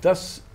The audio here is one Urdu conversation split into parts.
10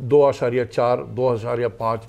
2.4, 2.5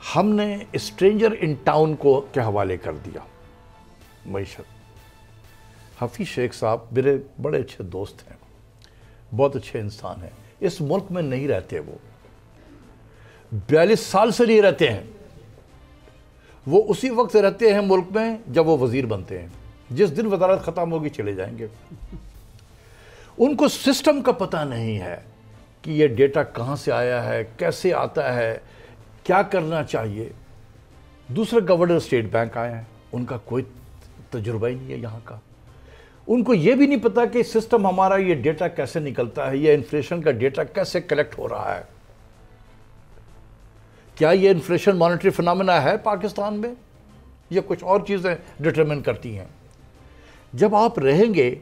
ہم نے اسٹرینجر ان ٹاؤن کو کے حوالے کر دیا معیشت. حفیظ شیخ صاحب میرے بڑے اچھے دوست ہیں, بہت اچھے انسان ہیں. اس ملک میں نہیں رہتے, وہ 42 سال سے نہیں رہتے ہیں. وہ اسی وقت رہتے ہیں ملک میں جب وہ وزیر بنتے ہیں. جس دن وزارت ختم ہوگی چلے جائیں گے. ان کو سسٹم کا پتہ نہیں ہے کہ یہ ڈیٹا کہاں سے آیا ہے, کیسے آتا ہے, کیا کرنا چاہیے. دوسرے گورنر اسٹیٹ بینک آئے ہیں, ان کا کوئی تجربہ ہی نہیں ہے یہاں کا. ان کو یہ بھی نہیں پتا کہ سسٹم ہمارا یہ ڈیٹا کیسے نکلتا ہے, یہ انفلیشن کا ڈیٹا کیسے کلیکٹ ہو رہا ہے. کیا یہ انفلیشن مانیٹری فنامنا ہے پاکستان میں, یا کچھ اور چیزیں ڈٹرمن کرتی ہیں. جب آپ رہیں گے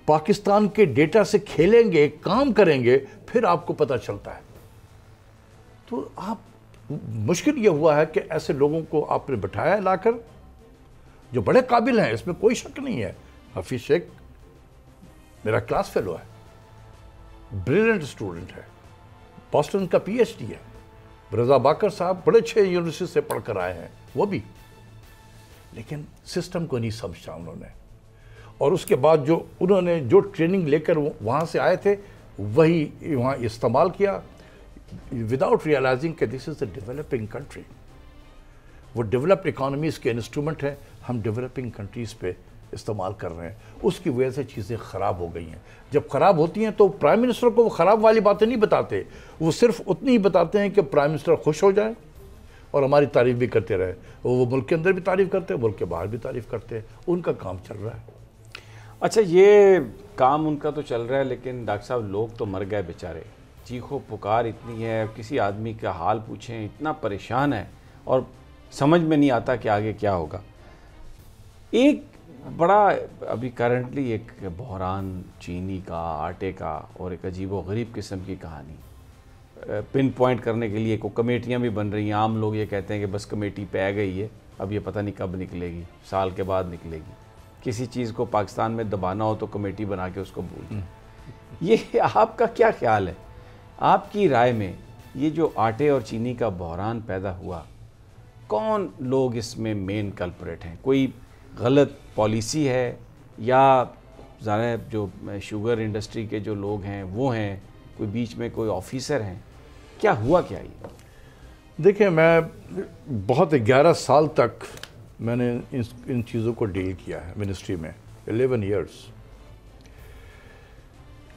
پاکستان کے ڈیٹا سے کھیلیں گے, کام کریں گے, پھر آپ کو پتہ چلتا ہے. تو آپ مشکل یہ ہوا ہے کہ ایسے لوگوں کو آپ نے بٹھایا لا کر جو بڑے قابل ہیں, اس میں کوئی شک نہیں ہے. حفیظ شیخ میرا کلاس فیلو ہے, بریلینٹ اسٹوڈنٹ ہے, بoston کا پی ایچ ڈی ہے. رضا باکر صاحب بڑے اچھے یونیورسٹی سے پڑھ کر آئے ہیں وہ بھی, لیکن سسٹم کو نہیں سمجھا انہوں نے. اور اس کے بعد جو انہوں نے جو ٹریننگ لے کر وہاں سے آئے تھے وہی وہاں استعمال کیا, وداؤٹ ریئلائزنگ کہ this is a developing country. وہ ڈیولپڈ اکانومیز کے انسٹرومنٹ ہیں, ہم ڈیولپنگ کنٹریز پہ استعمال کر رہے ہیں. اس کی وجہ سے چیزیں خراب ہو گئی ہیں. جب خراب ہوتی ہیں تو پرائم منسٹر کو وہ خراب والی باتیں نہیں بتاتے, وہ صرف اتنی ہی بتاتے ہیں کہ پرائم منسٹر خوش ہو جائے اور ہماری تعریف بھی کرتے رہے. وہ ملک کے اندر بھی تعریف کرتے ہیں, ملک کے باہر بھی تعریف کرتے ہیں. ان کا کام چل رہا ہے. اچھا, یہ کام ان کا تو چل رہا ہے, لیکن ڈاکٹر صاحب لوگ تو مر گئے بیچارے. چیخو پکار اتنی ہے, کسی آدمی کا حال پوچھیں اتنا پریشان ہے اور سمجھ میں نہیں آتا کہ آگے کیا ہوگا. ایک بڑا ابھی کرنٹلی ایک بحران چینی کا, آٹے کا, اور ایک عجیب و غریب قسم کی کہانی پن پوائنٹ کرنے کے لیے کوئی کمیٹیاں بھی بن رہی ہیں. عام لوگ یہ کہتے ہیں کہ بس کمیٹی پہ آ گئی ہے, اب یہ پتہ نہیں کب نکلے گی, سال کے بعد نکلے گی. کسی چیز کو پاکستان میں دبانا ہو تو کمیٹی بنا کے اس کو بھول جائیں. یہ آپ کا کیا خیال ہے, آپ کی رائے میں یہ جو آٹے اور چینی کا بحران پیدا ہوا, کون لوگ اس میں مین کلپریٹ ہیں؟ کوئی غلط پالیسی ہے یا ظاہر جو شوگر انڈسٹری کے جو لوگ ہیں وہ ہیں, کوئی بیچ میں کوئی آفیسر ہیں, کیا ہوا کیا یہ؟ دیکھیں, میں بہت 11 سال تک میں نے ان چیزوں کو ڈیل کیا ہے منسٹری میں, 11 ایئرس.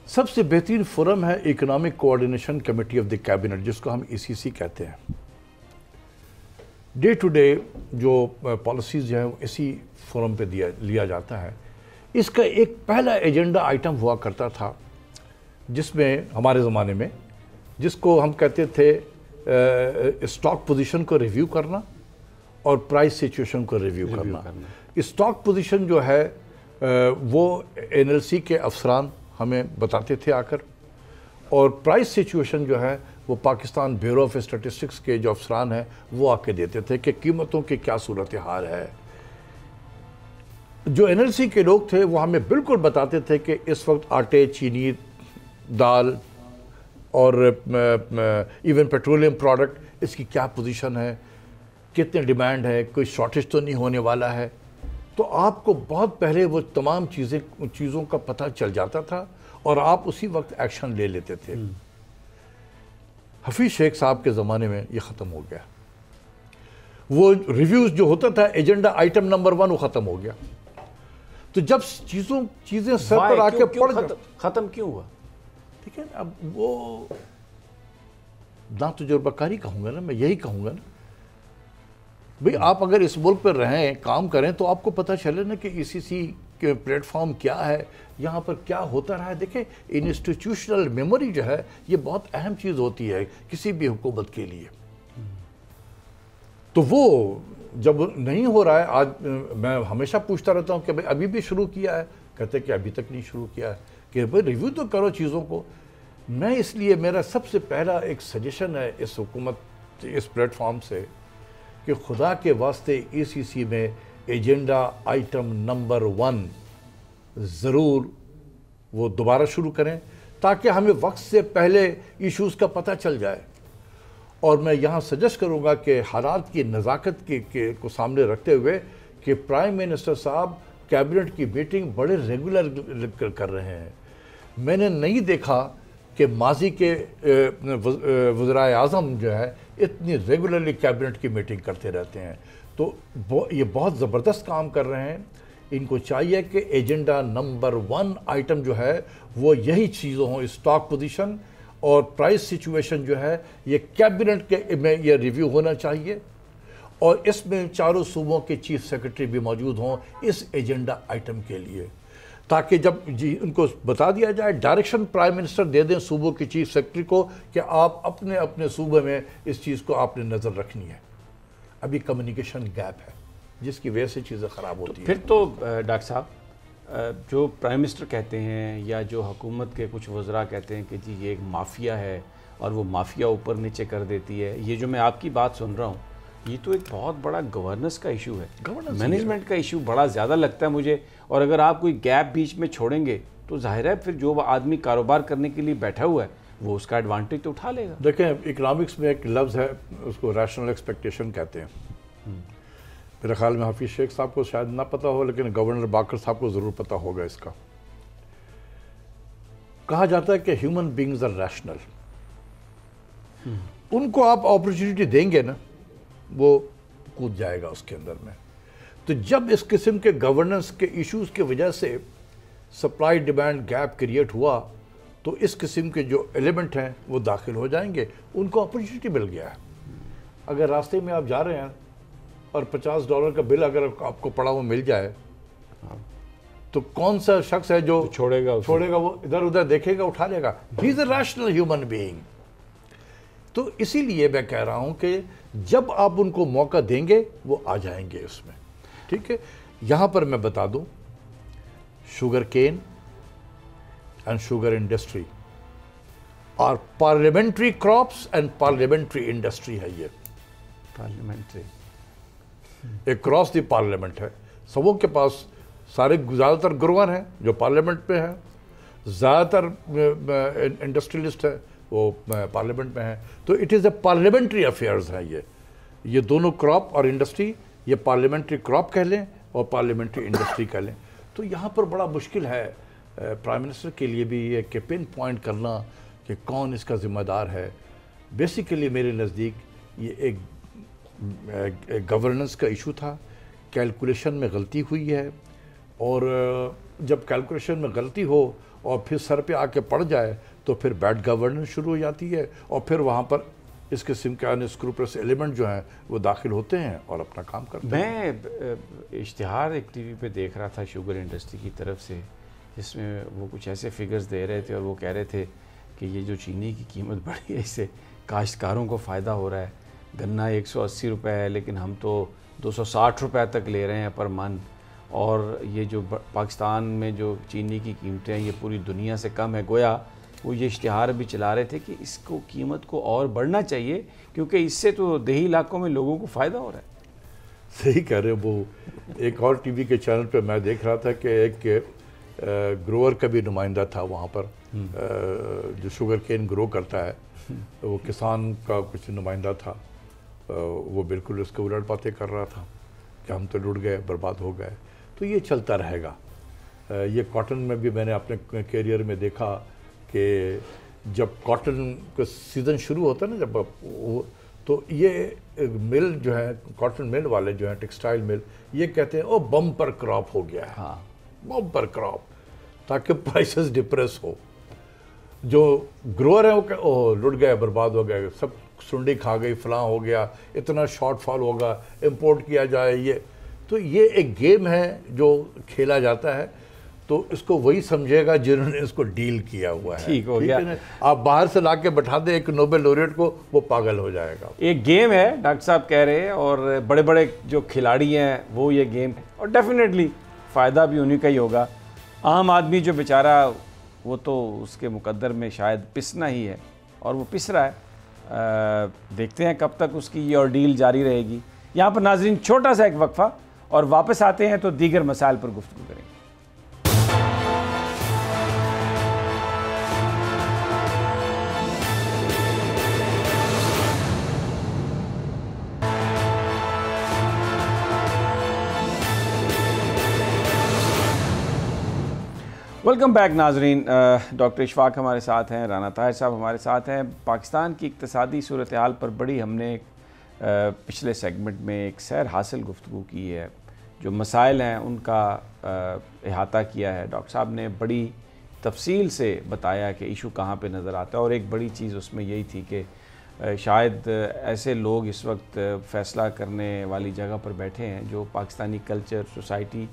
سب سے بہترین فورم ہے economic coordination committee of the cabinet, جس کو ہم ECC کہتے ہیں. ڈے ٹو ڈے جو پالیسیز جو ہیں اسی فورم پہ لیا جاتا ہے. اس کا ایک پہلا ایجنڈا آئٹم ہوا کرتا تھا جس میں ہمارے زمانے میں, جس کو ہم کہتے تھے اسٹاک پوزیشن کو ریویو کرنا اور پرائس سچویشن کو ریویو کرنا. اسٹاک پوزیشن جو ہے وہ NLC کے افسران ہمیں بتاتے تھے آ کر, اور پرائس سچویشن جو ہے وہ پاکستان بیورو آف اسٹیٹسٹکس کے جو افسران ہیں وہ آ کے دیتے تھے کہ قیمتوں کی کیا صورتحال ہے. جو NLC کے لوگ تھے وہ ہمیں بالکل بتاتے تھے کہ اس وقت آٹے, چینی, دال اور ایون پیٹرولیم پروڈکٹ اس کی کیا پوزیشن ہے, کتنے ڈیمانڈ ہے, کوئی شارٹیج تو نہیں ہونے والا ہے. تو آپ کو بہت پہلے وہ تمام چیزوں کا پتہ چل جاتا تھا اور آپ اسی وقت ایکشن لے لیتے تھے. حفیظ شیخ صاحب کے زمانے میں یہ ختم ہو گیا. وہ ریویوز جو ہوتا تھا ایجنڈا آئٹم نمبر 1 وہ ختم ہو گیا. تو جب چیزیں سر پر آ کے پڑ گئے, ختم کیوں ہوا؟ ٹھیک ہے, اب وہ نا تجربہ کاری کہوں گا نا, میں یہی کہوں گا نا. بھئی آپ اگر اس ملک پر رہیں, کام کریں, تو آپ کو پتہ چلے نا کہ ECC کے پلیٹ فارم کیا ہے, یہاں پر کیا ہوتا رہا ہے. دیکھیں, انسٹیٹیوشنل میموری جو ہے یہ بہت اہم چیز ہوتی ہے کسی بھی حکومت کے لیے. تو وہ جب نہیں ہو رہا ہے, آج میں ہمیشہ پوچھتا رہتا ہوں کہ بھئی ابھی بھی شروع کیا ہے, کہتے ہیں کہ ابھی تک نہیں شروع کیا ہے, کہ بھئی ریویو تو کرو چیزوں کو. میں اس لیے میرا سب سے پہلا ایک سجیشن ہے اس حکومت, اس پلیٹ فارم سے, کہ خدا کے واسطے ECC میں ایجنڈا آئٹم نمبر 1 ضرور وہ دوبارہ شروع کریں, تاکہ ہمیں وقت سے پہلے ایشوز کا پتہ چل جائے. اور میں یہاں سجیسٹ کروں گا کہ حالات کی نزاکت کو سامنے رکھتے ہوئے کہ پرائم منسٹر صاحب کیبنٹ کی میٹنگ بڑے ریگولر کر رہے ہیں. میں نے نہیں دیکھا کہ ماضی کے وزرائے اعظم جو ہے اتنی ریگولرلی کیبنٹ کی میٹنگ کرتے رہتے ہیں. تو یہ بہت زبردست کام کر رہے ہیں. ان کو چاہیے کہ ایجنڈا نمبر 1 آئٹم جو ہے وہ یہی چیزوں ہوں, اسٹاک پوزیشن اور پرائس سچویشن جو ہے یہ کیبنٹ کے میں یہ ریویو ہونا چاہیے, اور اس میں چاروں صوبوں کے چیف سیکرٹری بھی موجود ہوں اس ایجنڈا آئٹم کے لیے, تاکہ جب ان کو بتا دیا جائے, ڈائریکشن پرائم منسٹر دے دیں صوبوں کی چیف سیکرٹری کو کہ آپ اپنے اپنے صوبے میں اس چیز کو آپ نے نظر رکھنی ہے. ابھی کمیونیکیشن گیپ ہے جس کی وجہ سے چیزیں خراب ہوتی ہیں. پھر تو ڈاکٹر صاحب جو پرائم منسٹر کہتے ہیں یا جو حکومت کے کچھ وزراء کہتے ہیں کہ جی یہ ایک مافیا ہے اور وہ مافیا اوپر نیچے کر دیتی ہے, یہ جو میں آپ کی بات سن رہا ہوں یہ تو ایک بہت بڑا گورننس کا ایشو ہے, مینجمنٹ کا ایشو بڑا زیادہ لگتا ہے مجھے. اور اگر آپ کوئی گیپ بیچ میں چھوڑیں گے تو ظاہر ہے پھر جو آدمی کاروبار کرنے کے لیے بیٹھا ہوا ہے وہ اس کا ایڈوانٹیج تو اٹھا لے گا. دیکھیں اکنامکس میں ایک لفظ ہے, اس کو ریشنل ایکسپیکٹیشن کہتے ہیں. میرے خیال میں حفیظ شیخ صاحب کو شاید نہ پتہ ہو, لیکن گورنر باقر صاحب کو ضرور پتہ ہوگا اس کا. کہا جاتا ہے کہ ہیومن بینگز آر ریشنل. ان کو آپ اپرچونٹی دیں گے نا وہ کود جائے گا اس کے اندر میں. تو جب اس قسم کے گورننس کے ایشوز کی وجہ سے سپلائی ڈیمانڈ گیپ کریٹ ہوا تو اس قسم کے جو ایلیمنٹ ہیں وہ داخل ہو جائیں گے. ان کو اپرچونٹی مل گیا ہے. اگر راستے میں آپ جا رہے ہیں اور $50 کا بل اگر آپ کو پڑا وہ مل جائے تو کون سا شخص ہے جو چھوڑے گا, وہ ادھر ادھر دیکھے گا, اٹھا لے گا. ہی از اے ریشنل ہیومن بینگ. تو اسی لیے میں کہہ رہا ہوں کہ جب آپ ان کو موقع دیں گے وہ آ جائیں گے اس میں. ٹھیک ہے, یہاں پر میں بتا دوں sugar cane and sugar industry اور parliamentary crops and parliamentary industry ہے. یہ پارلیمنٹری ایک کراس دی پارلیمنٹ ہے. سبوں کے پاس سارے زیادہ تر گروور ہیں جو پارلیمنٹ پہ ہیں, زیادہ تر انڈسٹریلسٹ ہے وہ پارلیمنٹ میں ہیں. تو it is a parliamentary affairs ہیں یہ دونوں کراپ اور انڈسٹری, یہ پارلیمنٹری کراپ کہہ لیں اور پارلیمنٹری انڈسٹری کہہ لیں. تو یہاں پر بڑا مشکل ہے پرائم منسٹر کے لیے بھی یہ کہ پن پوائنٹ کرنا کہ کون اس کا ذمہ دار ہے. بیسیکلی میرے نزدیک یہ ایک گورننس کا ایشو تھا. کیلکولیشن میں غلطی ہوئی ہے, اور جب کیلکولیشن میں غلطی ہو اور پھر سر پہ آ کے پڑ جائے تو پھر بیڈ گورننس شروع ہو جاتی ہے, اور پھر وہاں پر اس قسم کے انسکروپلس ایلیمنٹ جو ہیں وہ داخل ہوتے ہیں اور اپنا کام کرتے ہیں. میں اشتہار ایک ٹی وی پہ دیکھ رہا تھا شوگر انڈسٹری کی طرف سے, جس میں وہ کچھ ایسے فگرز دے رہے تھے اور وہ کہہ رہے تھے کہ یہ جو چینی کی قیمت بڑھی ہے اس سے کاشتکاروں کو فائدہ ہو رہا ہے. گنا 180 روپے ہے لیکن ہم تو 260 روپے تک لے رہے ہیں پر من, اور یہ جو پاکستان میں جو چینی کی قیمتیں ہیں یہ پوری دنیا سے کم ہے. گویا وہ یہ اشتہار بھی چلا رہے تھے کہ اس کو قیمت کو اور بڑھنا چاہیے کیونکہ اس سے تو دیہی علاقوں میں لوگوں کو فائدہ ہو رہا ہے. صحیح کہہ رہے ہیں. وہ ایک اور ٹی وی کے چینل پہ میں دیکھ رہا تھا کہ ایک گروور کا بھی نمائندہ تھا وہاں پر, جو شوگر کین گرو کرتا ہے, وہ کسان کا کچھ نمائندہ تھا. وہ بالکل اس کو الٹ باتیں کر رہا تھا کہ ہم تو لٹ گئے, برباد ہو گئے. تو یہ چلتا رہے گا. یہ کاٹن میں بھی میں نے اپنے کیریئر میں دیکھا کہ جب کاٹن کا سیزن شروع ہوتا ہے نا جب تو یہ مل جو ہے کاٹن مل والے جو ہیں ٹیکسٹائل مل یہ کہتے ہیں او بمپر کراپ ہو گیا ہے. ہاں بمپر کراپ, تاکہ پرائسز ڈپریس ہو. جو گروور ہیں وہ لٹ گئے, برباد ہو گئے, سب سنڈی کھا گئی, فلاں ہو گیا, اتنا شارٹ فال ہوگا, امپورٹ کیا جائے. یہ تو یہ ایک گیم ہے جو کھیلا جاتا ہے. تو اس کو وہی سمجھے گا جنہوں نے اس کو ڈیل کیا ہوا ہے. ٹھیک ہو گیا. آپ باہر سے لا کے بٹھا دیں ایک نوبل لوریٹ کو, وہ پاگل ہو جائے گا. ایک گیم ہے ڈاکٹر صاحب کہہ رہے ہیں, اور بڑے بڑے جو کھلاڑی ہیں وہ یہ گیم, اور ڈیفینیٹلی فائدہ بھی انہی کا ہی ہوگا. عام آدمی جو بیچارہ وہ تو اس کے مقدر میں شاید پسنا ہی ہے, اور وہ پس رہا ہے. دیکھتے ہیں کب تک اس کی یہ اور ڈیل جاری رہے گی. یہاں پر ناظرین چھوٹا سا ایک وقفہ, اور واپس آتے ہیں تو دیگر مسائل پر گفتگو کریں گے. ویلکم بیک ناظرین. ڈاکٹر اشفاق ہمارے ساتھ ہیں, رانا طاہر صاحب ہمارے ساتھ ہیں. پاکستان کی اقتصادی صورتحال پر بڑی ہم نے پچھلے سیگمنٹ میں ایک سیر حاصل گفتگو کی ہے, جو مسائل ہیں ان کا احاطہ کیا ہے. ڈاکٹر صاحب نے بڑی تفصیل سے بتایا کہ ایشو کہاں پہ نظر آتا ہے, اور ایک بڑی چیز اس میں یہی تھی کہ شاید ایسے لوگ اس وقت فیصلہ کرنے والی جگہ پر بیٹھے ہیں جو پاکستانی کلچر, سوسائٹی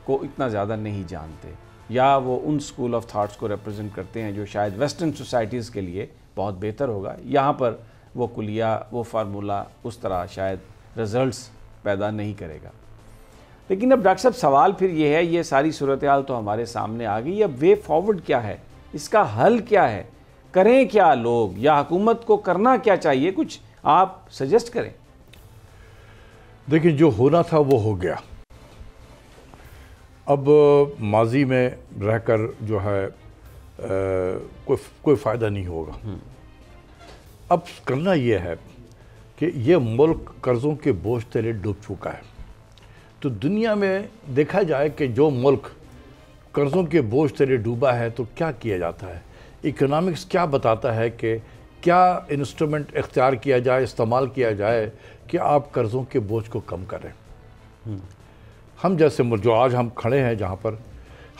کو اتنا زیادہ نہیں جانتے, یا وہ ان سکول آف تھاٹس کو ریپرزینٹ کرتے ہیں جو شاید ویسٹرن سوسائٹیز کے لیے بہت بہتر ہوگا. یہاں پر وہ کلیہ, وہ فارمولہ اس طرح شاید رزلٹس پیدا نہیں کرے گا. لیکن اب ڈاکٹر صاحب سوال پھر یہ ہے, یہ ساری صورتحال تو ہمارے سامنے آ گئی, اب وے فارورڈ کیا ہے, اس کا حل کیا ہے, کریں کیا لوگ, یا حکومت کو کرنا کیا چاہیے, کچھ آپ سجیسٹ کریں. دیکھیں, جو ہونا تھا وہ ہو گیا. اب ماضی میں رہ کر جو ہے کوئی فائدہ نہیں ہوگا. اب کرنا یہ ہے کہ یہ ملک قرضوں کے بوجھ تلے ڈوب چکا ہے. تو دنیا میں دیکھا جائے کہ جو ملک قرضوں کے بوجھ تلے ڈوبا ہے تو کیا کیا جاتا ہے. اکنامکس کیا بتاتا ہے کہ کیا انسٹرومنٹ اختیار کیا جائے, استعمال کیا جائے کہ آپ قرضوں کے بوجھ کو کم کریں. ہم جیسے جو آج ہم کھڑے ہیں جہاں پر,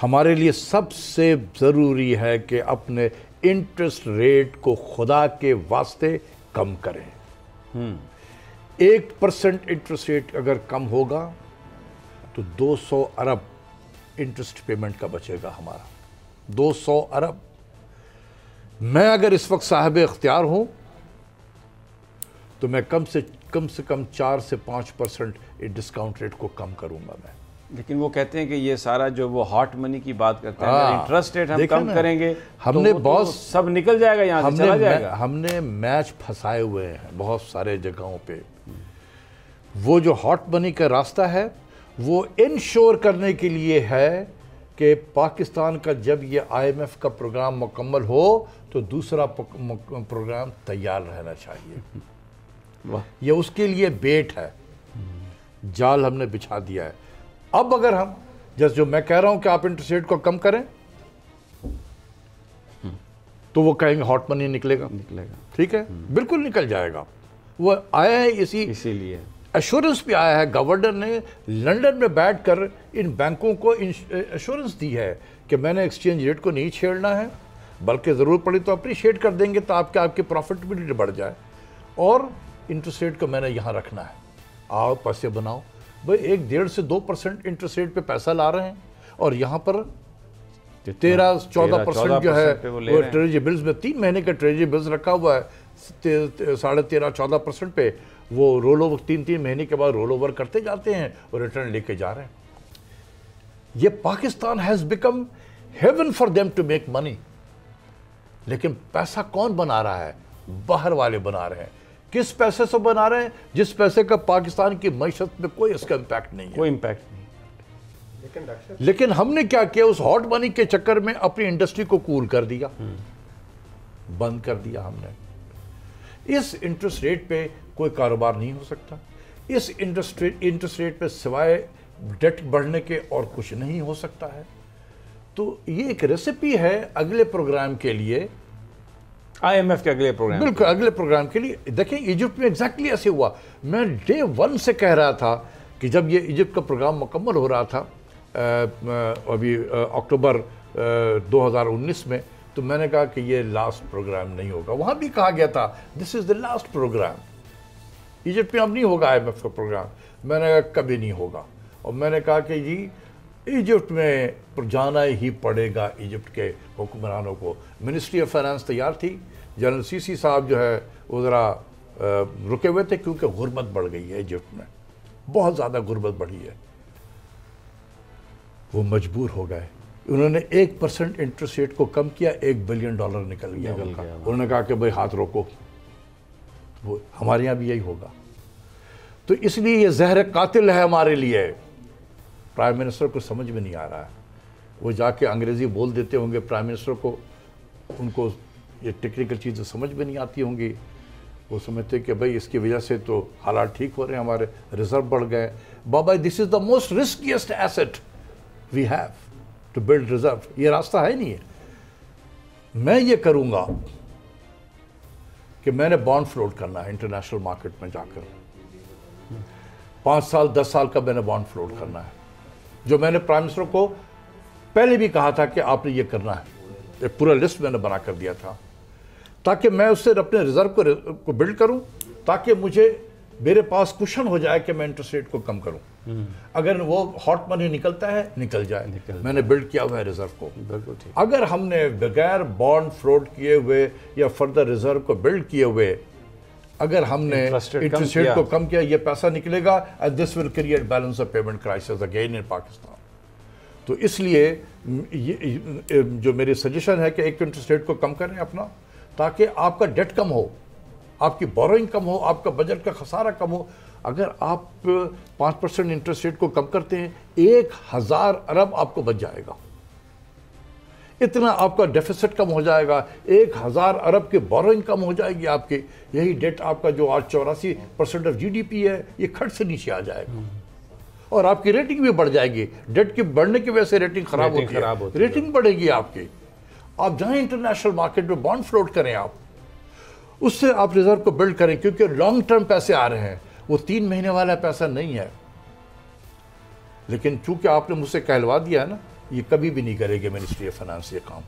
ہمارے لیے سب سے ضروری ہے کہ اپنے انٹرسٹ ریٹ کو خدا کے واسطے کم کریں. 1% انٹرسٹ ریٹ اگر کم ہوگا تو 200 ارب انٹرسٹ پیمنٹ کا بچے گا ہمارا. 200 ارب. میں اگر اس وقت صاحب اختیار ہوں تو میں کم سے کم 4 سے 5% ڈسکاؤنٹ ریٹ کو کم کروں گا میں. لیکن وہ کہتے ہیں کہ یہ سارا جو وہ ہاٹ منی کی بات کرتے ہیں, اگر انٹرسٹ ریٹ ہم کم کریں گے ہم نے بہت سب نکل جائے گا, یہاں سے چلا جائے گا. ہم نے میچ پھنسائے ہوئے ہیں بہت سارے جگہوں پہ. وہ جو ہاٹ منی کا راستہ ہے وہ انشور کرنے کے لیے ہے کہ پاکستان کا جب یہ IMF کا پروگرام مکمل ہو تو دوسرا پروگرام تیار رہنا چاہیے. یہ اس کے لیے بیٹ ہے, جال ہم نے بچھا دیا ہے. اب اگر ہم جیسے جو میں کہہ رہا ہوں کہ آپ انٹرسٹ ریٹ کو کم کریں تو وہ کہیں گے ہاٹ منی نکلے گا. ٹھیک ہے, بالکل نکل جائے گا. وہ آیا ہے اسی لیے ایشورنس بھی آیا ہے. گورنر نے لنڈن میں بیٹھ کر ان بینکوں کو ایشورنس دی ہے کہ میں نے ایکسچینج ریٹ کو نہیں چھیڑنا ہے, بلکہ ضرورت پڑی تو اپریشیٹ کر دیں گے تو آپ کی پروفٹیبلٹی بڑھ جائے, اور انٹرسٹ ریٹ کو میں نے یہاں رکھنا ہے. آؤ پیسے بناؤ. بھائی 1.5 سے 2% انٹرسٹ ریٹ پہ پیسہ لا رہے ہیں, اور یہاں پر 13-14% جو ہے وہ ٹریجری بلز میں 3 مہینے کا ٹریجری بلز رکھا ہوا ہے 13.5-14% پہ. وہ رول اوور 3 مہینے کے بعد رول اوور کرتے جاتے ہیں اور ریٹرن لے کے جا رہے ہیں. یہ Pakistan has become haven for them to make money. لیکن پیسہ کون بنا رہا ہے؟ باہر والے بنا رہے ہیں. کس پیسے سے بنا رہے ہیں؟ جس پیسے کا پاکستان کی معیشت میں کوئی اس کا امپیکٹ نہیں ہے. کوئی امپیکٹ نہیں. لیکن ہم نے کیا کیا, اس ہاٹ منی کے چکر میں اپنی انڈسٹری کو کول کر دیا, بند کر دیا ہم نے. اس انٹرسٹ ریٹ پہ کوئی کاروبار نہیں ہو سکتا. اس انٹرسٹ ریٹ پہ سوائے ڈیٹ بڑھنے کے اور کچھ نہیں ہو سکتا ہے. تو یہ ایک ریسیپی ہے اگلے پروگرام کے لیے, IMF کے اگلے پروگرام. بالکل اگلے پروگرام کے لیے. دیکھیں ایجپٹ میں ایگزیکٹلی ایسے ہوا. میں ڈے 1 سے کہہ رہا تھا کہ جب یہ ایجپٹ کا پروگرام مکمل ہو رہا تھا ابھی اکتوبر 2019 میں, تو میں نے کہا کہ یہ لاسٹ پروگرام نہیں ہوگا. وہاں بھی کہا گیا تھا دس is the last programme, Egypt میں اب نہیں ہوگا IMF کا پروگرام. میں نے کہا کبھی نہیں ہوگا. اور میں نے کہا کہ جی ایجپٹ میں جانا ہی پڑے گا ایجپٹ کے حکمرانوں کو. منسٹری آف فائنانس تیار تھی, جنرل CC صاحب جو ہے وہ ذرا رکے ہوئے تھے کیونکہ غربت بڑھ گئی ہے ایجپٹ میں, بہت زیادہ غربت بڑھی ہے. وہ مجبور ہو گئے, انہوں نے 1% انٹرسٹ ریٹ کو کم کیا, $1 بلین نکل گیا. انہوں نے کہا کہ بھائی ہاتھ روکو. وہ ہمارے یہاں بھی یہی ہوگا. تو اس لیے یہ زہر قاتل ہے ہمارے لیے. پرائم منسٹر کو سمجھ میں نہیں آ رہا ہے. وہ جا کے انگریزی بول دیتے ہوں گے پرائم منسٹر کو, ان کو یہ ٹیکنیکل چیزیں سمجھ میں نہیں آتی ہوں گی. وہ سمجھتے کہ بھائی اس کی وجہ سے تو حالات ٹھیک ہو رہے ہیں, ہمارے ریزرو بڑھ گئے. بابا this is the most riskiest asset we have. to build reserve. یہ راستہ ہے نہیں ہے. میں یہ کروں گا کہ میں نے بانڈ فلوٹ کرنا ہے انٹرنیشنل مارکیٹ میں جا کر. 5 سال 10 سال کا میں نے بانڈ فلوٹ کرنا ہے, جو میں نے پرائم منسٹر کو پہلے بھی کہا تھا کہ آپ نے یہ کرنا ہے. ایک پورا لسٹ میں نے بنا کر دیا تھا, تاکہ میں اس سے اپنے ریزرو کو بلڈ کروں, تاکہ میرے پاس کشن ہو جائے کہ میں انٹرسٹ ریٹ کو کم کروں. اگر وہ ہاٹ منی نکلتا ہے نکل جائے, میں نے بلڈ کیا ہوا ہے ریزرو کو. اگر ہم نے بغیر بانڈ فلوٹ کیے ہوئے یا فردر ریزرو کو بلڈ کیے ہوئے اگر ہم نے انٹرسٹ ریٹ کو کم کیا, یہ پیسہ نکلے گا and this will create balance of payment crisis again in Pakistan. تو اس لیے جو میری سجیشن ہے کہ ایک انٹرسٹ ریٹ کو کم کریں اپنا, تاکہ آپ کا ڈیٹ کم ہو, آپ کی بورونگ کم ہو, آپ کا بجٹ کا خسارہ کم ہو. اگر آپ 5% انٹرسٹ ریٹ کو کم کرتے ہیں 1000 ارب آپ کو بچ جائے گا. اتنا آپ کا ڈیفیسٹ کم ہو جائے گا, 1000 ارب کی بورونگ کم ہو جائے گی آپ کی. یہی ڈیٹ آپ کا جو آج 84% آف جی ڈی پی ہے, یہ کھٹ سے نیچے آ جائے گا, اور آپ کی ریٹنگ بھی بڑھ جائے گی. ڈیٹ کے بڑھنے کی وجہ سے ریٹنگ خراب ہوتی ہے, ریٹنگ بڑھے گی آپ کی. آپ جہاں انٹرنیشنل مارکیٹ میں بانڈ فلوٹ کریں, آپ اس سے آپ ریزرو کو بلڈ کریں, کیونکہ لانگ ٹرم پیسے آ رہے ہیں, وہ 3 مہینے والا پیسہ نہیں ہے. لیکن چونکہ آپ نے مجھ سے کہلوا دیا ہے نا, یہ کبھی بھی نہیں کرے گی منسٹری آف فائنانس یہ کام,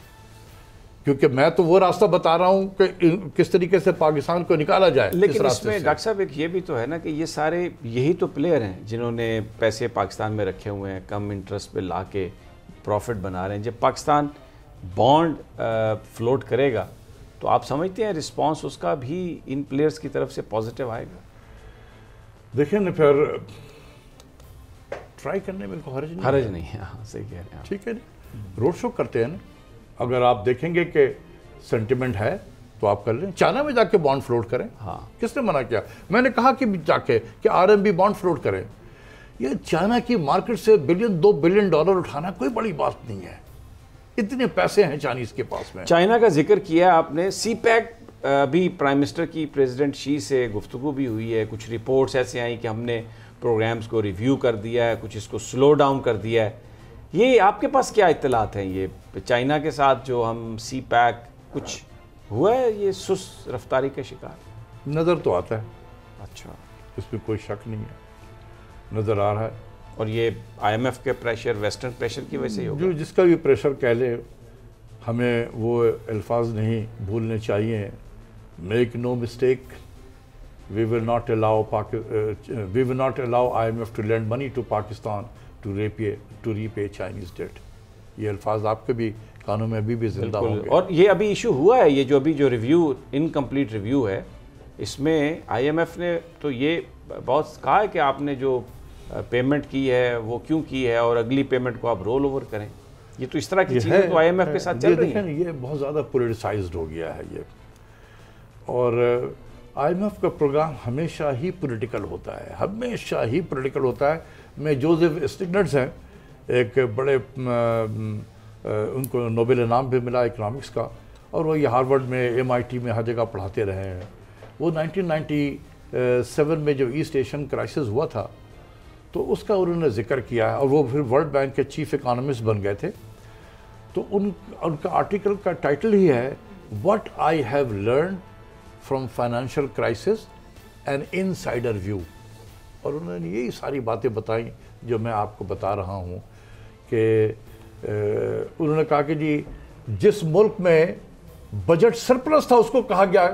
کیونکہ میں تو وہ راستہ بتا رہا ہوں کہ کس طریقے سے پاکستان کو نکالا جائے. لیکن اس میں ڈاکٹر صاحب ایک یہ بھی تو ہے نا کہ یہ سارے یہی تو پلیئر ہیں جنہوں نے پیسے پاکستان میں رکھے ہوئے ہیں, کم انٹرسٹ پہ لا کے پروفٹ بنا رہے ہیں. جب پاکستان بانڈ فلوٹ کرے گا تو آپ سمجھتے ہیں رسپانس اس کا بھی ان پلیئرز کی طرف سے پازیٹیو آئے گا؟ دیکھیں نا, پھر ٹرائی کرنے میں کوئی حرج نہیں ہے. ہاں صحیح کہہ رہے ہیں. ٹھیک ہے نا, روڈ شو کرتے ہیں نا, اگر آپ دیکھیں گے کہ سینٹیمنٹ ہے تو آپ کر لیں. چائنا میں جا کے بانڈ فلوٹ کریں, ہاں کس نے منع کیا؟ میں نے کہا کہ جا کے کہ RMB بانڈ فلوٹ کریں. یہ چائنا کی مارکیٹ سے $2 بلین اٹھانا کوئی بڑی بات نہیں ہے, اتنے پیسے ہیں چائنیز کے پاس میں. چائنا کا ذکر کیا آپ نے, سی پیک بھی پرائم منسٹر کی پریزیڈنٹ شی سے گفتگو بھی ہوئی ہے. کچھ رپورٹس ایسے آئیں کہ ہم نے پروگرامز کو ریویو کر دیا ہے, کچھ اس کو سلو ڈاؤن کر دیا ہے. یہ آپ کے پاس کیا اطلاعات ہیں, یہ چائنا کے ساتھ جو ہم سی پیک کچھ ہوا ہے یہ سست رفتاری کا شکار؟ نظر تو آتا ہے. اچھا, اس میں کوئی شک نہیں ہے, نظر آ رہا ہے. اور یہ IMF کے پریشر, ویسٹرن پریشر کی وجہ سے ہوگا؟ جو جس کا بھی پریشر کہہ لے, ہمیں وہ الفاظ نہیں بھولنے چاہیے. Make no mistake, we will not allow IMF to lend money to Pakistan to repay Chinese debt. یہ الفاظ آپ کے بھی کانوں میں ابھی بھی زندہ ہوں گے. اور یہ ابھی ایشو ہوا ہے, یہ جو ریویو انکمپلیٹ ریویو ہے, اس میں IMF نے تو یہ بہت کہا ہے کہ آپ نے جو پیمنٹ کی ہے وہ کیوں کی ہے, اور اگلی پیمنٹ کو آپ رول اوور کریں. یہ تو اس طرح کی چیزیں تو IMF کے ساتھ چل رہی ہیں. یہ بہت زیادہ پولیٹیسائزڈ ہو گیا ہے یہ, اور IMF کا پروگرام ہمیشہ ہی پولیٹیکل ہوتا ہے, ہمیشہ ہی پولیٹیکل ہوتا ہے. میں جوزف اسٹیگنٹس ہیں, ایک بڑے ان کو نوبل انعام بھی ملا اکنامکس کا, اور وہ یہ ہارورڈ میں MIT میں ہر جگہ پڑھاتے رہے ہیں. وہ 1997 میں جب ایسٹ ایشین کرائسس ہوا تھا تو اس کا انہوں نے ذکر کیا ہے, اور وہ پھر ورلڈ بینک کے چیف اکانومسٹ بن گئے تھے. تو ان کا آرٹیکل کا ٹائٹل ہی ہے What I have learned from financial crisis an insider view. اور انہوں نے یہی ساری باتیں بتائیں جو میں آپ کو بتا رہا ہوں, کہ انہوں نے کہا کہ جی جس ملک میں بجٹ سرپلس تھا اس کو کہا گیا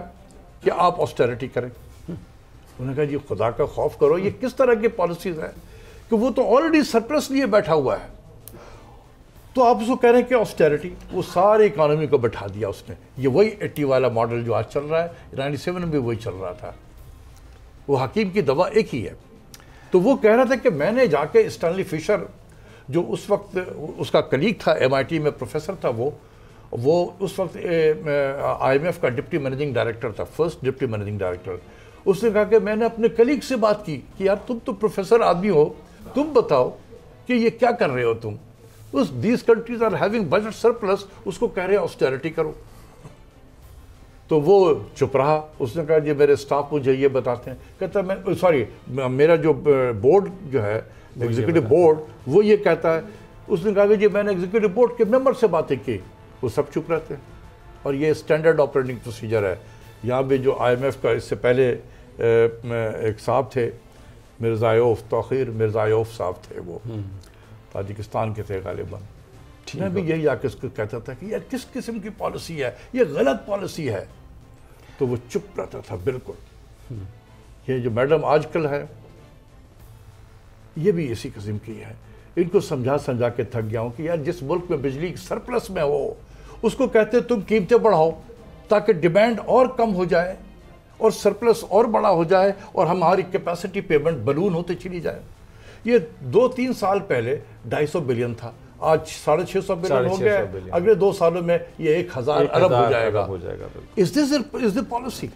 کہ آپ آسٹیرٹی کریں. انہوں نے کہا جی خدا کا خوف کرو, یہ کس طرح کی پالیسیز ہیں کہ وہ تو آلریڈی سرپلس لیے بیٹھا ہوا ہے, تو آپ اس کو کہہ رہے ہیں کہ آسٹیرٹی. وہ ساری اکانومی کو بٹھا دیا اس نے. یہ وہی 80 والا ماڈل جو آج چل رہا ہے, 97 میں بھی وہی چل رہا تھا. وہ حکیم کی دوا ایک ہی ہے. تو وہ کہہ رہا تھا کہ میں نے جا کے اسٹینلی فشر, جو اس وقت اس کا کلیگ تھا, MIT میں پروفیسر تھا, وہ اس وقت IMF کا ڈپٹی مینیجنگ ڈائریکٹر تھا, فرسٹ ڈپٹی مینیجنگ ڈائریکٹر. اس نے کہا کہ میں نے اپنے کلیگ سے بات کی کہ یار تم تو پروفیسر آدمی ہو, تم بتاؤ کہ یہ کیا کر رہے ہو تم. These countries are having budget surplus, اس کو کہہ رہے ہیں austerity کرو. تو وہ چپ رہا. اس نے کہا یہ میرے سٹاف مجھے یہ بتاتے ہیں, کہتا ہے میرا جو بورڈ جو ہے ایگزیکٹو بورڈ, وہ یہ کہتا ہے اس نے کہا کہ جی میں نے ایگزیکٹو بورڈ کے ممبر سے باتیں کی، وہ سب چپ رہتے ہیں. اور یہ اسٹینڈرڈ آپریٹنگ پروسیجر ہے. یہاں پہ جو IMF کا اس سے پہلے ایک صاحب تھے مرزایوف صاحب تھے، وہ تاجکستان کے تھے غالباً. میں بھی یہی آ کے اس کو کہتا تھا کہ یہ کس قسم کی پالیسی ہے، یہ غلط پالیسی ہے، تو وہ چپ رہتا تھا بالکل. یہ جو میڈم آج کل ہے یہ بھی اسی قسم کی ہے. ان کو سمجھا کے تھک گیا ہوں کہ یار جس ملک میں بجلی سرپلس میں ہو اس کو کہتے تم قیمتیں بڑھاؤ تاکہ ڈیمانڈ اور کم ہو جائے اور سرپلس اور بڑا ہو جائے اور ہماری کیپیسٹی پیمنٹ بلون ہوتے چلی جائے. یہ 2-3 سال پہلے 250 بلین تھا، آج 650 بلین ہو گیا. اگلے 2 سالوں میں یہ 1000 ارب ہو جائے گا. Is the policy؟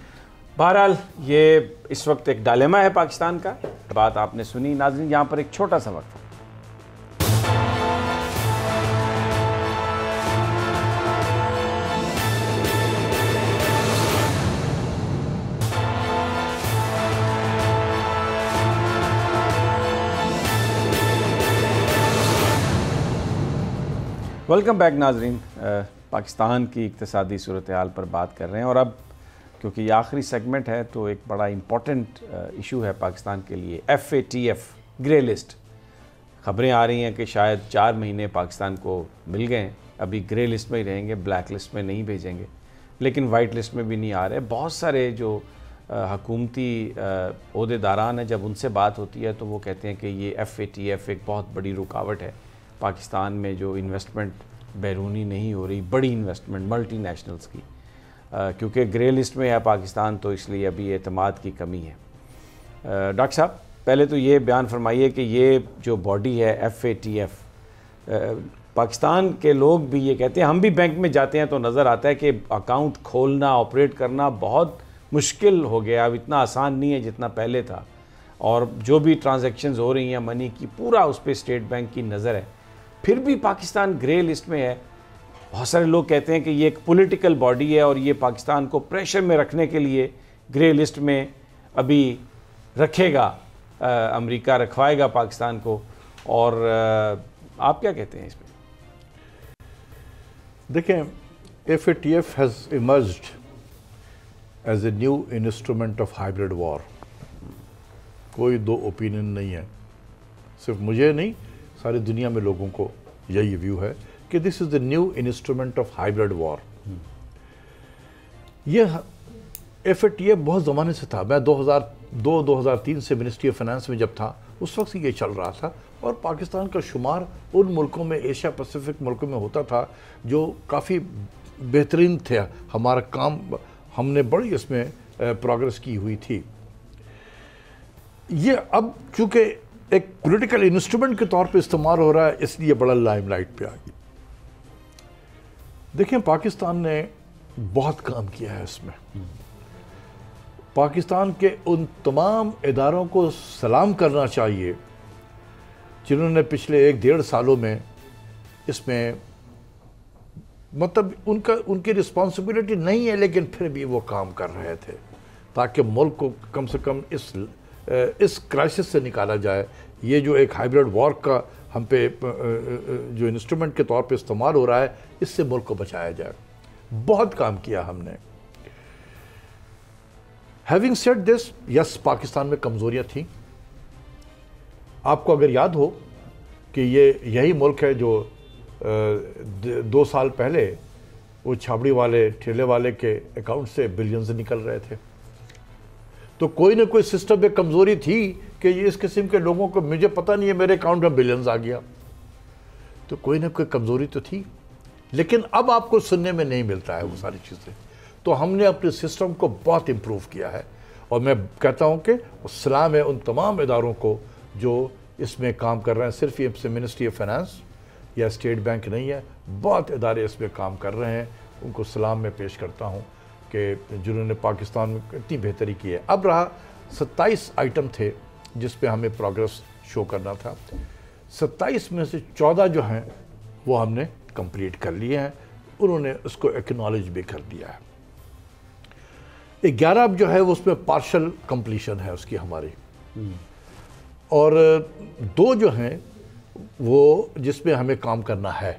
بہرحال یہ اس وقت ایک ڈائلیما ہے پاکستان کا. بات آپ نے سنی. ناظرین یہاں پر ایک چھوٹا سا وقت. ویلکم بیک ناظرین. پاکستان کی اقتصادی صورتحال پر بات کر رہے ہیں، اور اب کیونکہ یہ آخری سیگمنٹ ہے تو ایک بڑا امپورٹنٹ ایشو ہے پاکستان کے لیے، FATF گرے لسٹ. خبریں آ رہی ہیں کہ شاید 4 مہینے پاکستان کو مل گئے ہیں، ابھی گرے لسٹ میں ہی رہیں گے، بلیک لسٹ میں نہیں بھیجیں گے، لیکن وائٹ لسٹ میں بھی نہیں آ رہے. بہت سارے جو حکومتی عہدے داران ہیں، جب ان سے بات ہوتی ہے تو وہ کہتے ہیں کہ یہ FATF ایک بہت بڑی رکاوٹ ہے پاکستان میں، جو انویسٹمنٹ بیرونی نہیں ہو رہی، بڑی انویسٹمنٹ ملٹی نیشنلز کی. کیونکہ گرے لسٹ میں ہے پاکستان تو اس لیے ابھی اعتماد کی کمی ہے. ڈاکٹر صاحب پہلے تو یہ بیان فرمائیے کہ یہ جو باڈی ہے FATF، پاکستان کے لوگ بھی یہ کہتے ہیں، ہم بھی بینک میں جاتے ہیں تو نظر آتا ہے کہ اکاؤنٹ کھولنا آپریٹ کرنا بہت مشکل ہو گیا، اب اتنا آسان نہیں ہے جتنا پہلے تھا، اور جو بھی ٹرانزیکشنز ہو رہی ہیں منی کی پورا اس پہ اسٹیٹ بینک کی نظر ہے. پھر بھی پاکستان گرے لسٹ میں ہے. بہت سارے لوگ کہتے ہیں کہ یہ ایک پولیٹیکل باڈی ہے اور یہ پاکستان کو پریشر میں رکھنے کے لیے گرے لسٹ میں ابھی رکھے گا، امریکہ رکھوائے گا پاکستان کو. اور آپ کیا کہتے ہیں اس پہ؟ دیکھیں، FATF has emerged as a new instrument of hybrid war. کوئی 2 اوپینین نہیں ہے، صرف مجھے نہیں، ساری دنیا میں لوگوں کو یہی ویو ہے کہ this is the new instrument of hybrid war. یہ FATF بہت زمانے سے تھا. میں 2002-2003 سے منسٹری آف فائنانس میں جب تھا اس وقت سے یہ چل رہا تھا، اور پاکستان کا شمار ان ملکوں میں، ایشیا پیسیفک ملکوں میں ہوتا تھا جو کافی بہترین تھے. ہمارا کام، ہم نے بڑی اس میں پروگرس کی ہوئی تھی. یہ اب چونکہ ایک پولیٹیکل انسٹرومنٹ کے طور پہ استعمال ہو رہا ہے، اس لیے بڑا لائم لائٹ پہ آ گئی. دیکھیں پاکستان نے بہت کام کیا ہے اس میں. پاکستان کے ان تمام اداروں کو سلام کرنا چاہیے جنہوں نے پچھلے 1-1.5 سالوں میں اس میں، مطلب ان کی رسپانسبلٹی نہیں ہے لیکن پھر بھی وہ کام کر رہے تھے تاکہ ملک کو کم سے کم اس کرائسس سے نکالا جائے. یہ جو ایک ہائبرڈ وار کا ہم پہ جو انسٹرومنٹ کے طور پہ استعمال ہو رہا ہے، اس سے ملک کو بچایا جائے. بہت کام کیا ہم نے. ہیونگ سیڈ دس، یس پاکستان میں کمزوریاں تھیں. آپ کو اگر یاد ہو کہ یہی ملک ہے جو 2 سال پہلے وہ چھابڑی والے ٹھیلے والے کے اکاؤنٹ سے بلینز نکل رہے تھے. تو کوئی نہ کوئی سسٹم میں کمزوری تھی کہ یہ اس قسم کے لوگوں کو، مجھے پتہ نہیں ہے میرے اکاؤنٹ میں بلینز آ گیا. تو کوئی نہ کوئی کمزوری تو تھی، لیکن اب آپ کو سننے میں نہیں ملتا ہے وہ ساری چیزیں. تو ہم نے اپنے سسٹم کو بہت امپروو کیا ہے، اور میں کہتا ہوں کہ سلام ہے ان تمام اداروں کو جو اس میں کام کر رہے ہیں. صرف یہ منسٹری آف فائنانس یا اسٹیٹ بینک نہیں ہے، بہت ادارے اس میں کام کر رہے ہیں. ان کو سلام میں پیش کرتا ہوں کہ جنہوں نے پاکستان میں اتنی بہتری کی ہے. اب رہا 27 آئٹم تھے جس پہ ہمیں پروگرس شو کرنا تھا. 27 میں سے 14 جو ہیں وہ ہم نے کمپلیٹ کر لیے ہیں. انہوں نے اس کو ایکنالج بھی کر دیا ہے. 11 جو ہے وہ اس میں پارشل کمپلیشن ہے اس کی ہماری، اور 2 جو ہیں وہ جس میں ہمیں کام کرنا ہے.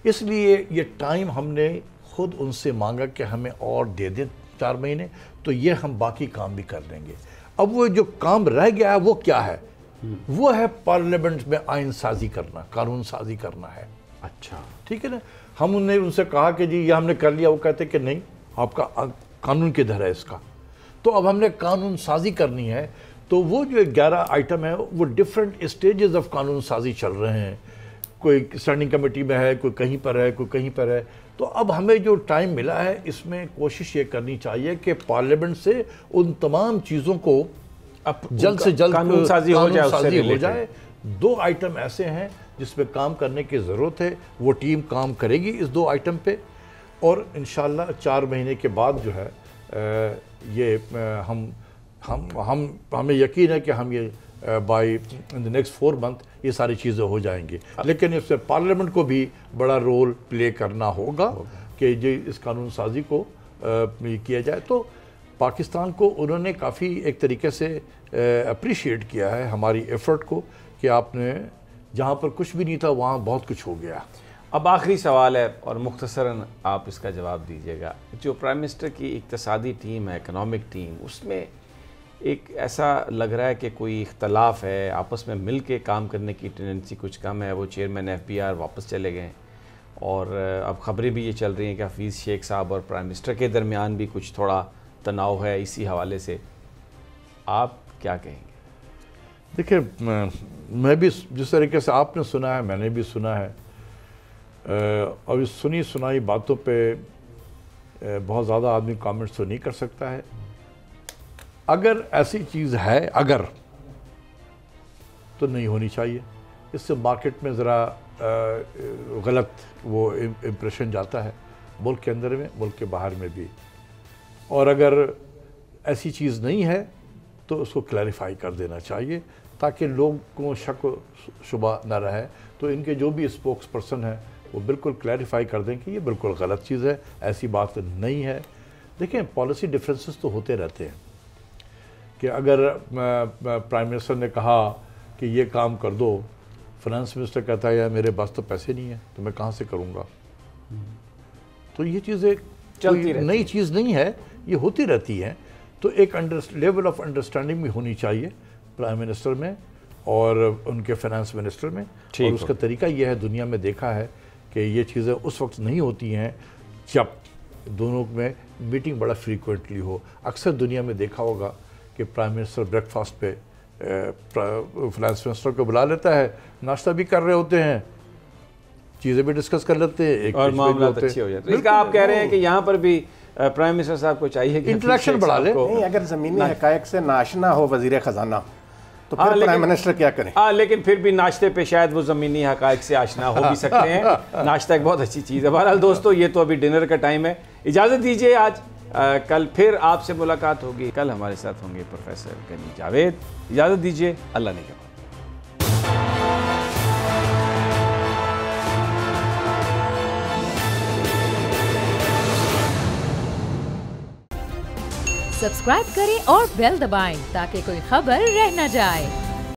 اس لیے یہ ٹائم ہم نے خود ان سے مانگا کہ ہمیں اور دے دیں 4 مہینے, تو یہ ہم باقی کام بھی کر لیں گے. اب وہ جو کام رہ گیا ہے وہ کیا ہے؟ وہ ہے پارلیمنٹ میں آئین سازی کرنا, قانون سازی کرنا ہے. اچھا, ٹھیک ہے نا. ہم نے ان سے کہا کہ جی یہ ہم نے کر لیا, وہ کہتے کہ نہیں, آپ کا قانون کدھر ہے اس کا. تو اب ہم نے قانون سازی کرنی ہے. تو وہ جو 11 آئٹم ہے وہ ڈیفرنٹ اسٹیجز آف قانون سازی چل رہے ہیں. کوئی اسٹینڈنگ کمیٹی میں ہے, کوئی کہیں پر ہے, کوئی کہیں پر ہے. تو اب ہمیں جو ٹائم ملا ہے اس میں کوشش یہ کرنی چاہیے کہ پارلیمنٹ سے ان تمام چیزوں کو جلد سے جلد قانون سازی ہو جائے. 2 آئٹم ایسے ہیں جس پہ کام کرنے کی ضرورت ہے, وہ ٹیم کام کرے گی اس 2 آئٹم پہ, اور انشاءاللہ 4 مہینے کے بعد جو ہے یہ ہمیں یقین ہے کہ ہم یہ by in the next 4 month یہ ساری چیزیں ہو جائیں گی. لیکن اس سے پارلیمنٹ کو بھی بڑا رول پلے کرنا ہوگا کہ اس قانون سازی کو کیا جائے. تو پاکستان کو انہوں نے کافی ایک طریقے سے اپریشیٹ کیا ہے ہماری ایفرٹ کو, کہ آپ نے جہاں پر کچھ بھی نہیں تھا وہاں بہت کچھ ہو گیا. اب آخری سوال ہے اور مختصراً آپ اس کا جواب دیجیے گا. جو پرائم منسٹر کی اقتصادی ٹیم ہے, اکنامک ٹیم, اس میں ایک ایسا لگ رہا ہے کہ کوئی اختلاف ہے, آپس میں مل کے کام کرنے کی ٹینڈنسی کچھ کم ہے. وہ چیئرمین FBR واپس چلے گئے, اور اب خبریں بھی یہ چل رہی ہیں کہ حفیظ شیخ صاحب اور پرائم منسٹر کے درمیان بھی کچھ تھوڑا تناؤ ہے اسی حوالے سے. آپ کیا کہیں گے؟ دیکھیں, میں بھی جس طریقے سے آپ نے سنا ہے میں نے بھی سنا ہے, اور اس سنی سنائی باتوں پہ بہت زیادہ آدمی کامنٹس تو نہیں کر سکتا ہے. اگر ایسی چیز ہے, اگر تو نہیں ہونی چاہیے. اس سے مارکیٹ میں ذرا غلط وہ امپریشن جاتا ہے, ملک کے اندر میں, ملک کے باہر میں بھی. اور اگر ایسی چیز نہیں ہے تو اس کو کلیریفائی کر دینا چاہیے تاکہ لوگوں کو شک و شبہ نہ رہے. تو ان کے جو بھی اسپوکس پرسن ہیں وہ بالکل کلیریفائی کر دیں کہ یہ بالکل غلط چیز ہے, ایسی بات نہیں ہے. دیکھیں, پالیسی ڈفرینسز تو ہوتے رہتے ہیں کہ اگر پرائم منسٹر نے کہا کہ یہ کام کر دو, فنانس منسٹر کہتا ہے یار میرے پاس تو پیسے نہیں ہیں تو میں کہاں سے کروں گا. تو یہ چیزیں کوئی نئی چیز نہیں ہے, یہ ہوتی رہتی ہیں. تو ایک لیول آف انڈرسٹینڈنگ بھی ہونی چاہیے پرائم منسٹر میں اور ان کے فنانس منسٹر میں. اور اس کا طریقہ یہ ہے, دنیا میں دیکھا ہے کہ یہ چیزیں اس وقت نہیں ہوتی ہیں جب دونوں میں میٹنگ بڑا فریکوینٹلی ہو. اکثر دنیا میں دیکھا ہوگا کہ پرائم منسٹر بریک فاسٹ پہ فنانس منسٹر کو بلا لیتا ہے, ناشتہ بھی کر رہے ہوتے ہیں, چیزیں بھی ڈسکس کر لیتے ہیں, اور معاملات اچھے ہو جاتے ہیں. اس کا آپ کہہ رہے ہیں کہ یہاں پر بھی پرائم منسٹر صاحب کو چاہیے کہ انٹریکشن بڑھا لے. نہیں, اگر زمینی حقائق سے ناشنا ہو وزیر خزانہ تو پھر پرائم منسٹر کیا کریں؟ لیکن پھر بھی ناشتے پہ شاید وہ زمینی حقائق سے آشنا ہو بھی سکتے ہیں. ناشتہ ایک بہت اچھی چیز ہے. بہرحال دوستو, یہ تو ابھی ڈنر کا ٹائم ہے, اجازت دیجیے. آج کل پھر آپ سے ملاقات ہوگی. کل ہمارے ساتھ ہوں گے پروفیسر غنی جاوید. اجازت دیجیے, اللہ نگہبان. سبسکرائب کریں اور بیل دبائیں تاکہ کوئی خبر رہ نہ جائے.